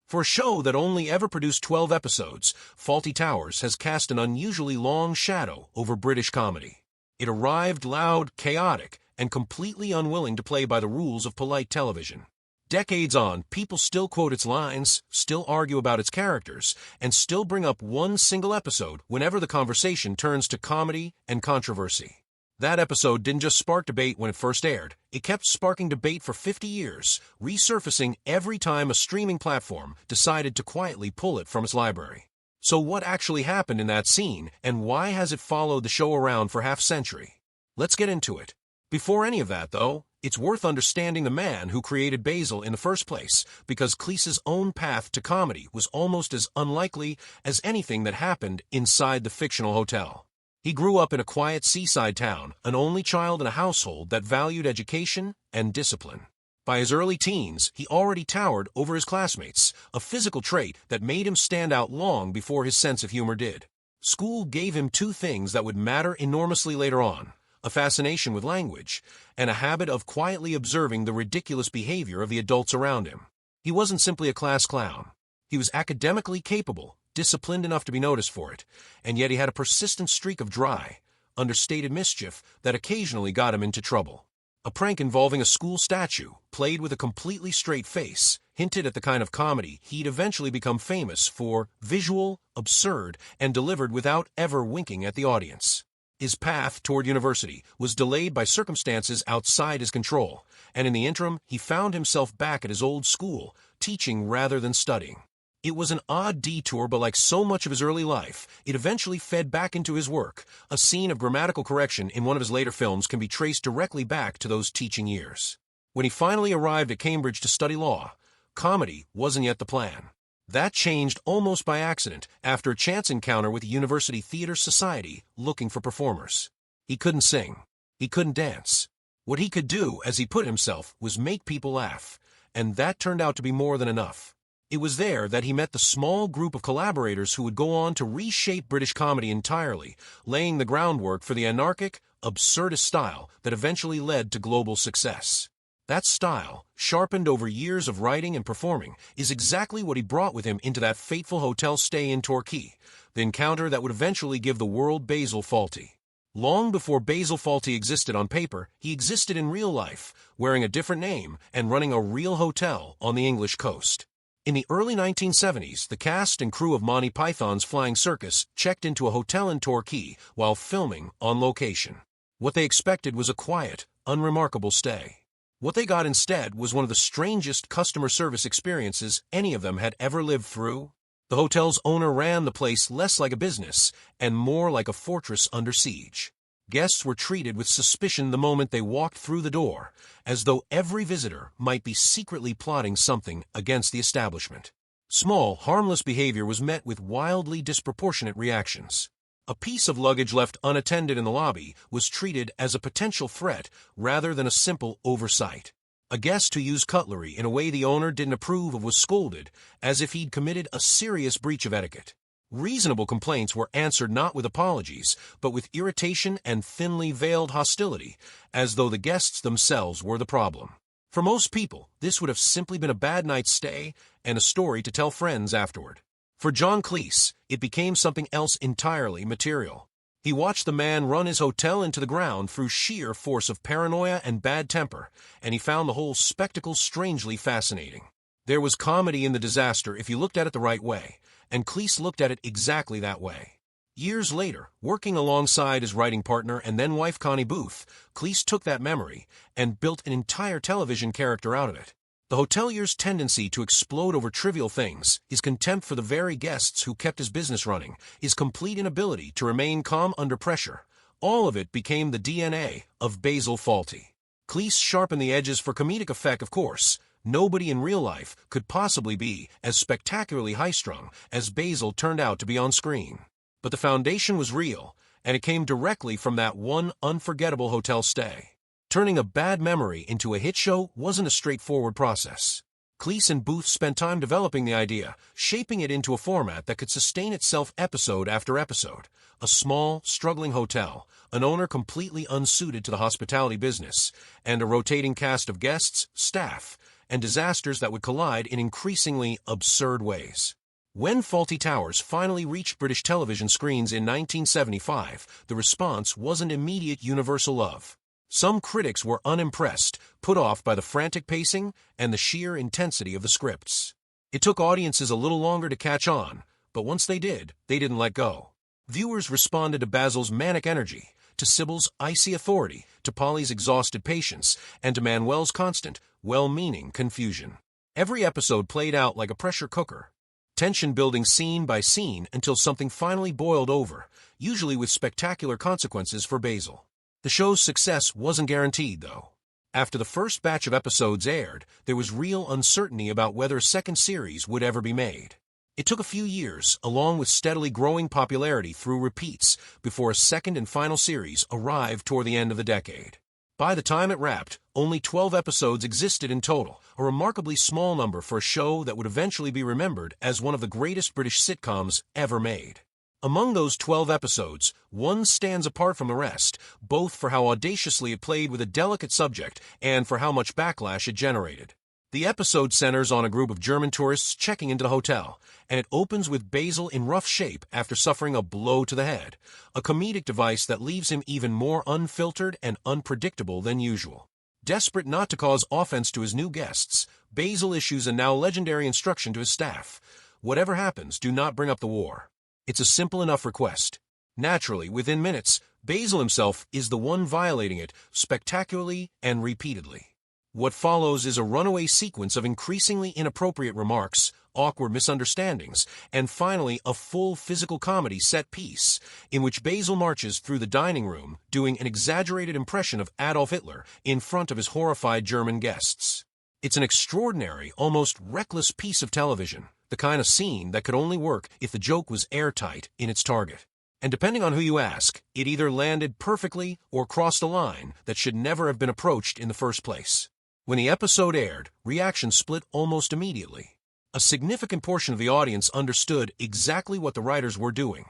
For a show that only ever produced 12 episodes, Fawlty Towers has cast an unusually long shadow over British comedy. It arrived loud, chaotic, and completely unwilling to play by the rules of polite television. Decades on, people still quote its lines, still argue about its characters, and still bring up one single episode whenever the conversation turns to comedy and controversy. That episode didn't just spark debate when it first aired, it kept sparking debate for 50 years, resurfacing every time a streaming platform decided to quietly pull it from its library. So what actually happened in that scene, and why has it followed the show around for half a century? Let's get into it. Before any of that, though, it's worth understanding the man who created Basil in the first place, because Cleese's own path to comedy was almost as unlikely as anything that happened inside the fictional hotel. He grew up in a quiet seaside town, an only child in a household that valued education and discipline. By his early teens, he already towered over his classmates, a physical trait that made him stand out long before his sense of humor did. School gave him two things that would matter enormously later on: a fascination with language, and a habit of quietly observing the ridiculous behavior of the adults around him. He wasn't simply a class clown. He was academically capable, disciplined enough to be noticed for it, and yet he had a persistent streak of dry, understated mischief that occasionally got him into trouble. A prank involving a school statue, played with a completely straight face, hinted at the kind of comedy he'd eventually become famous for: visual, absurd, and delivered without ever winking at the audience. His path toward university was delayed by circumstances outside his control, and in the interim, he found himself back at his old school, teaching rather than studying. It was an odd detour, but like so much of his early life, it eventually fed back into his work. A scene of grammatical correction in one of his later films can be traced directly back to those teaching years. When he finally arrived at Cambridge to study law, comedy wasn't yet the plan. That changed almost by accident after a chance encounter with the University Theatre Society looking for performers. He couldn't sing. He couldn't dance. What he could do, as he put himself, was make people laugh, and that turned out to be more than enough. It was there that he met the small group of collaborators who would go on to reshape British comedy entirely, laying the groundwork for the anarchic, absurdist style that eventually led to global success. That style, sharpened over years of writing and performing, is exactly what he brought with him into that fateful hotel stay in Torquay, the encounter that would eventually give the world Basil Fawlty. Long before Basil Fawlty existed on paper, he existed in real life, wearing a different name and running a real hotel on the English coast. In the early 1970s, the cast and crew of Monty Python's Flying Circus checked into a hotel in Torquay while filming on location. What they expected was a quiet, unremarkable stay. What they got instead was one of the strangest customer service experiences any of them had ever lived through. The hotel's owner ran the place less like a business and more like a fortress under siege. Guests were treated with suspicion the moment they walked through the door, as though every visitor might be secretly plotting something against the establishment. Small, harmless behavior was met with wildly disproportionate reactions. A piece of luggage left unattended in the lobby was treated as a potential threat rather than a simple oversight. A guest who used cutlery in a way the owner didn't approve of was scolded as if he'd committed a serious breach of etiquette. Reasonable complaints were answered not with apologies, but with irritation and thinly veiled hostility, as though the guests themselves were the problem. For most people, this would have simply been a bad night's stay and a story to tell friends afterward. For John Cleese, it became something else entirely material. He watched the man run his hotel into the ground through sheer force of paranoia and bad temper, and he found the whole spectacle strangely fascinating. There was comedy in the disaster if you looked at it the right way, and Cleese looked at it exactly that way. Years later, working alongside his writing partner and then wife Connie Booth, Cleese took that memory and built an entire television character out of it. The hotelier's tendency to explode over trivial things, his contempt for the very guests who kept his business running, his complete inability to remain calm under pressure, all of it became the DNA of Basil Fawlty. Cleese sharpened the edges for comedic effect, of course. Nobody in real life could possibly be as spectacularly high-strung as Basil turned out to be on screen. But the foundation was real, and it came directly from that one unforgettable hotel stay. Turning a bad memory into a hit show wasn't a straightforward process. Cleese and Booth spent time developing the idea, shaping it into a format that could sustain itself episode after episode. A small, struggling hotel, an owner completely unsuited to the hospitality business, and a rotating cast of guests, staff, and disasters that would collide in increasingly absurd ways. When Fawlty Towers finally reached British television screens in 1975, the response wasn't immediate universal love. Some critics were unimpressed, put off by the frantic pacing and the sheer intensity of the scripts. It took audiences a little longer to catch on, but once they didn't let go. Viewers responded to Basil's manic energy, to Sybil's icy authority, to Polly's exhausted patience, and to Manuel's constant, well-meaning confusion. Every episode played out like a pressure cooker, tension building scene by scene until something finally boiled over, usually with spectacular consequences for Basil. The show's success wasn't guaranteed, though. After the first batch of episodes aired, there was real uncertainty about whether a second series would ever be made. It took a few years, along with steadily growing popularity through repeats, before a second and final series arrived toward the end of the decade. By the time it wrapped, only 12 episodes existed in total, a remarkably small number for a show that would eventually be remembered as one of the greatest British sitcoms ever made. Among those 12 episodes, one stands apart from the rest, both for how audaciously it played with a delicate subject and for how much backlash it generated. The episode centers on a group of German tourists checking into the hotel, and it opens with Basil in rough shape after suffering a blow to the head, a comedic device that leaves him even more unfiltered and unpredictable than usual. Desperate not to cause offense to his new guests, Basil issues a now legendary instruction to his staff: whatever happens, do not bring up the war. It's a simple enough request. Naturally, within minutes, Basil himself is the one violating it spectacularly and repeatedly. What follows is a runaway sequence of increasingly inappropriate remarks, awkward misunderstandings, and finally a full physical comedy set piece, in which Basil marches through the dining room doing an exaggerated impression of Adolf Hitler in front of his horrified German guests. It's an extraordinary, almost reckless piece of television, the kind of scene that could only work if the joke was airtight in its target. And depending on who you ask, it either landed perfectly or crossed a line that should never have been approached in the first place. When the episode aired, reactions split almost immediately. A significant portion of the audience understood exactly what the writers were doing.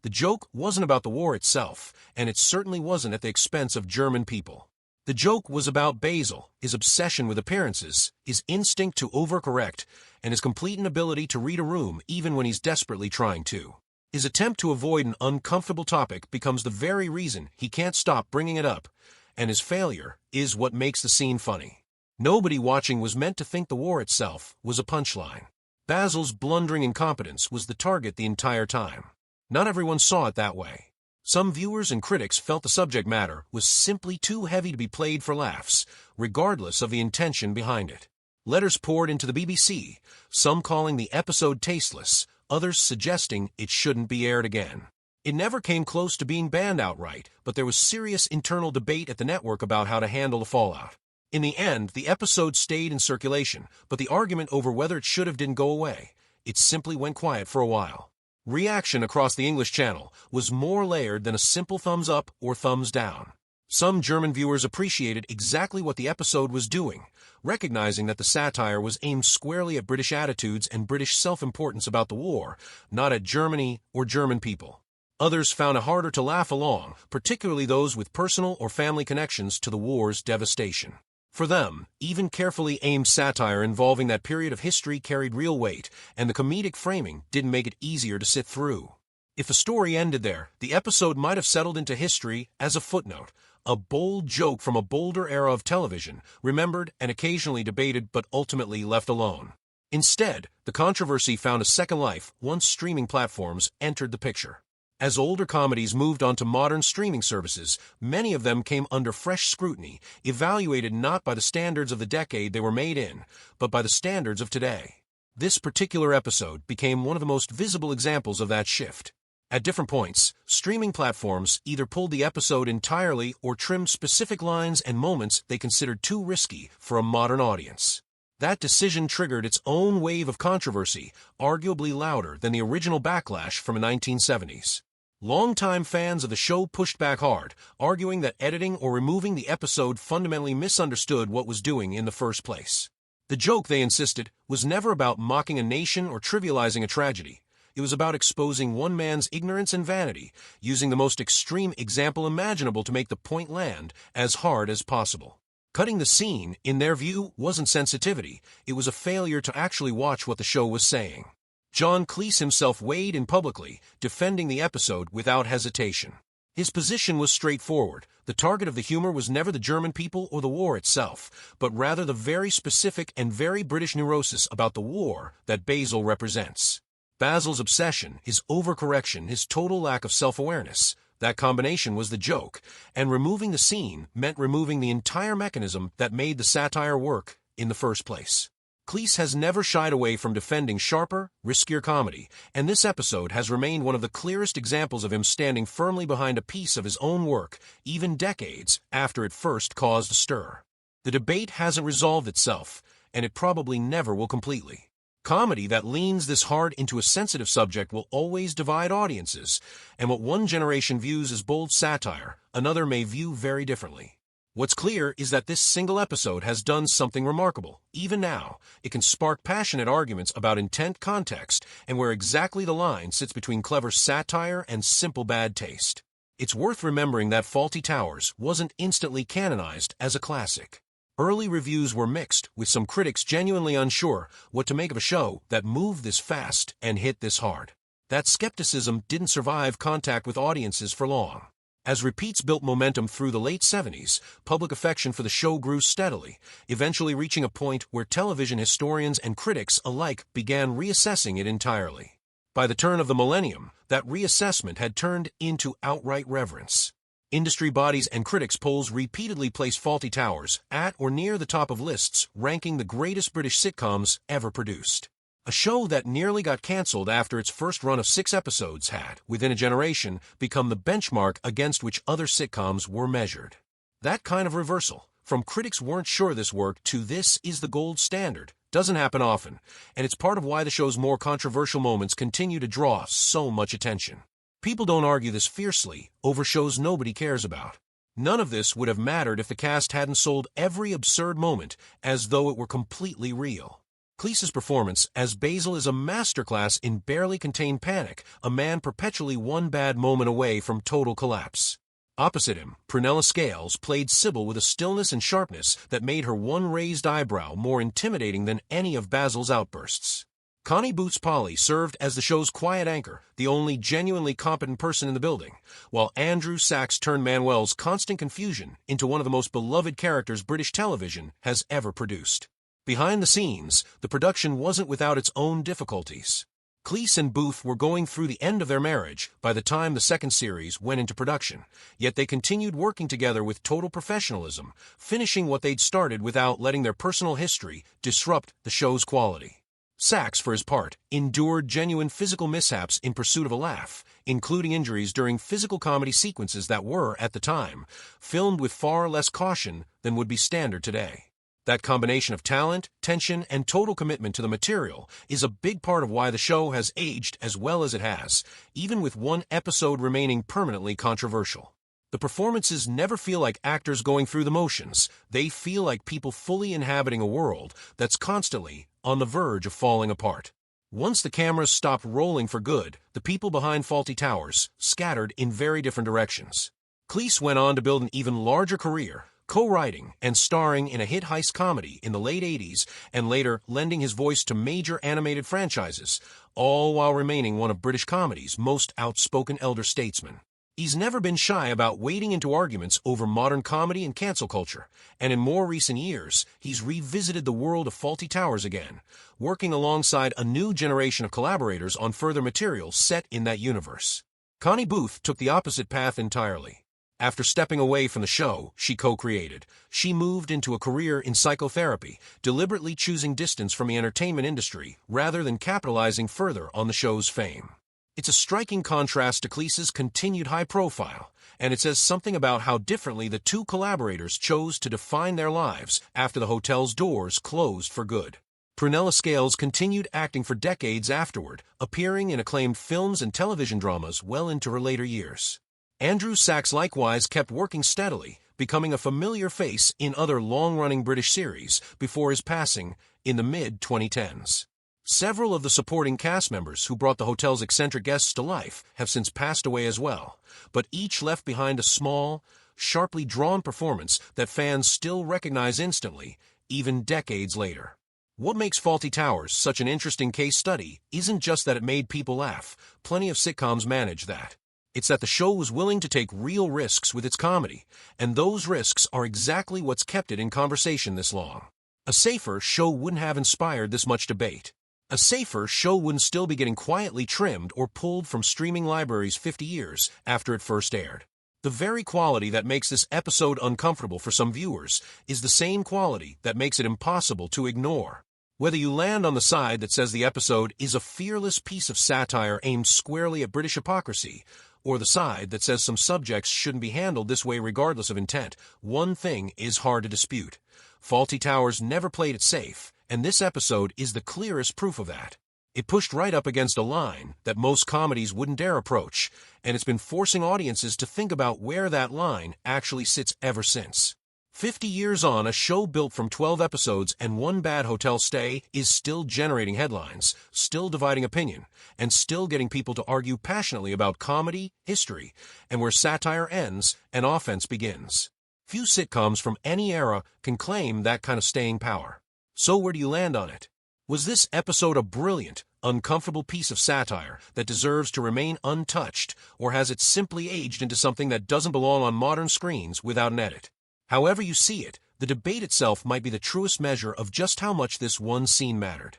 The joke wasn't about the war itself, and it certainly wasn't at the expense of German people. The joke was about Basil, his obsession with appearances, his instinct to overcorrect, and his complete inability to read a room even when he's desperately trying to. His attempt to avoid an uncomfortable topic becomes the very reason he can't stop bringing it up, and his failure is what makes the scene funny. Nobody watching was meant to think the war itself was a punchline. Basil's blundering incompetence was the target the entire time. Not everyone saw it that way. Some viewers and critics felt the subject matter was simply too heavy to be played for laughs, regardless of the intention behind it. Letters poured into the BBC, some calling the episode tasteless, others suggesting it shouldn't be aired again. It never came close to being banned outright, but there was serious internal debate at the network about how to handle the fallout. In the end, the episode stayed in circulation, but the argument over whether it should have didn't go away. It simply went quiet for a while. Reaction across the English channel was more layered than a simple thumbs up or thumbs down. Some German viewers appreciated exactly what the episode was doing, recognizing that the satire was aimed squarely at British attitudes and British self-importance about the war, not at Germany or German people. Others found it harder to laugh along, particularly those with personal or family connections to the war's devastation. For them, even carefully aimed satire involving that period of history carried real weight, and the comedic framing didn't make it easier to sit through. If the story ended there, the episode might have settled into history as a footnote, a bold joke from a bolder era of television, remembered and occasionally debated but ultimately left alone. Instead, the controversy found a second life once streaming platforms entered the picture. As older comedies moved onto modern streaming services, many of them came under fresh scrutiny, evaluated not by the standards of the decade they were made in, but by the standards of today. This particular episode became one of the most visible examples of that shift. At different points, streaming platforms either pulled the episode entirely or trimmed specific lines and moments they considered too risky for a modern audience. That decision triggered its own wave of controversy, arguably louder than the original backlash from the 1970s. Longtime fans of the show pushed back hard, arguing that editing or removing the episode fundamentally misunderstood what was doing in the first place. The joke, they insisted, was never about mocking a nation or trivializing a tragedy. It was about exposing one man's ignorance and vanity, using the most extreme example imaginable to make the point land as hard as possible. Cutting the scene, in their view, wasn't sensitivity, it was a failure to actually watch what the show was saying. John Cleese himself weighed in publicly, defending the episode without hesitation. His position was straightforward. The target of the humor was never the German people or the war itself, but rather the very specific and very British neurosis about the war that Basil represents. Basil's obsession, his overcorrection, his total lack of self-awareness, that combination was the joke, and removing the scene meant removing the entire mechanism that made the satire work in the first place. Cleese has never shied away from defending sharper, riskier comedy, and this episode has remained one of the clearest examples of him standing firmly behind a piece of his own work, even decades after it first caused a stir. The debate hasn't resolved itself, and it probably never will completely. Comedy that leans this hard into a sensitive subject will always divide audiences, and what one generation views as bold satire, another may view very differently. What's clear is that this single episode has done something remarkable. Even now, it can spark passionate arguments about intent, context, and where exactly the line sits between clever satire and simple bad taste. It's worth remembering that Fawlty Towers wasn't instantly canonized as a classic. Early reviews were mixed, with some critics genuinely unsure what to make of a show that moved this fast and hit this hard. That skepticism didn't survive contact with audiences for long. As repeats built momentum through the late 70s, public affection for the show grew steadily, eventually reaching a point where television historians and critics alike began reassessing it entirely. By the turn of the millennium, that reassessment had turned into outright reverence. Industry bodies and critics polls repeatedly placed Fawlty Towers at or near the top of lists, ranking the greatest British sitcoms ever produced. A show that nearly got cancelled after its first run of 6 episodes had, within a generation, become the benchmark against which other sitcoms were measured. That kind of reversal, from critics weren't sure this worked to this is the gold standard, doesn't happen often, and it's part of why the show's more controversial moments continue to draw so much attention. People don't argue this fiercely over shows nobody cares about. None of this would have mattered if the cast hadn't sold every absurd moment as though it were completely real. Cleese's performance as Basil is a masterclass in barely contained panic, a man perpetually one bad moment away from total collapse. Opposite him, Prunella Scales played Sybil with a stillness and sharpness that made her one raised eyebrow more intimidating than any of Basil's outbursts. Connie Booth's Polly served as the show's quiet anchor, the only genuinely competent person in the building, while Andrew Sachs turned Manuel's constant confusion into one of the most beloved characters British television has ever produced. Behind the scenes, the production wasn't without its own difficulties. Cleese and Booth were going through the end of their marriage by the time the second series went into production, yet they continued working together with total professionalism, finishing what they'd started without letting their personal history disrupt the show's quality. Sachs, for his part, endured genuine physical mishaps in pursuit of a laugh, including injuries during physical comedy sequences that were, at the time, filmed with far less caution than would be standard today. That combination of talent, tension, and total commitment to the material is a big part of why the show has aged as well as it has, even with one episode remaining permanently controversial. The performances never feel like actors going through the motions. They feel like people fully inhabiting a world that's constantly on the verge of falling apart. Once the cameras stopped rolling for good, the people behind Fawlty Towers scattered in very different directions. Cleese went on to build an even larger career, co-writing and starring in a hit heist comedy in the late 80s and later lending his voice to major animated franchises, all while remaining one of British comedy's most outspoken elder statesmen. He's never been shy about wading into arguments over modern comedy and cancel culture, and in more recent years, he's revisited the world of Fawlty Towers again, working alongside a new generation of collaborators on further material set in that universe. Connie Booth took the opposite path entirely. After stepping away from the show she co-created, she moved into a career in psychotherapy, deliberately choosing distance from the entertainment industry rather than capitalizing further on the show's fame. It's a striking contrast to Cleese's continued high profile, and it says something about how differently the two collaborators chose to define their lives after the hotel's doors closed for good. Prunella Scales continued acting for decades afterward, appearing in acclaimed films and television dramas well into her later years. Andrew Sachs likewise kept working steadily, becoming a familiar face in other long-running British series before his passing in the mid-2010s. Several of the supporting cast members who brought the hotel's eccentric guests to life have since passed away as well, but each left behind a small, sharply drawn performance that fans still recognize instantly, even decades later. What makes Fawlty Towers such an interesting case study isn't just that it made people laugh. Plenty of sitcoms manage that. It's that the show was willing to take real risks with its comedy, and those risks are exactly what's kept it in conversation this long. A safer show wouldn't have inspired this much debate. A safer show wouldn't still be getting quietly trimmed or pulled from streaming libraries 50 years after it first aired. The very quality that makes this episode uncomfortable for some viewers is the same quality that makes it impossible to ignore. Whether you land on the side that says the episode is a fearless piece of satire aimed squarely at British hypocrisy, or the side that says some subjects shouldn't be handled this way regardless of intent, one thing is hard to dispute. Fawlty Towers never played it safe, and this episode is the clearest proof of that. It pushed right up against a line that most comedies wouldn't dare approach, and it's been forcing audiences to think about where that line actually sits ever since. 50 years on, a show built from 12 episodes and one bad hotel stay is still generating headlines, still dividing opinion, and still getting people to argue passionately about comedy, history, and where satire ends and offense begins. Few sitcoms from any era can claim that kind of staying power. So where do you land on it? Was this episode a brilliant, uncomfortable piece of satire that deserves to remain untouched, or has it simply aged into something that doesn't belong on modern screens without an edit? However you see it, the debate itself might be the truest measure of just how much this one scene mattered.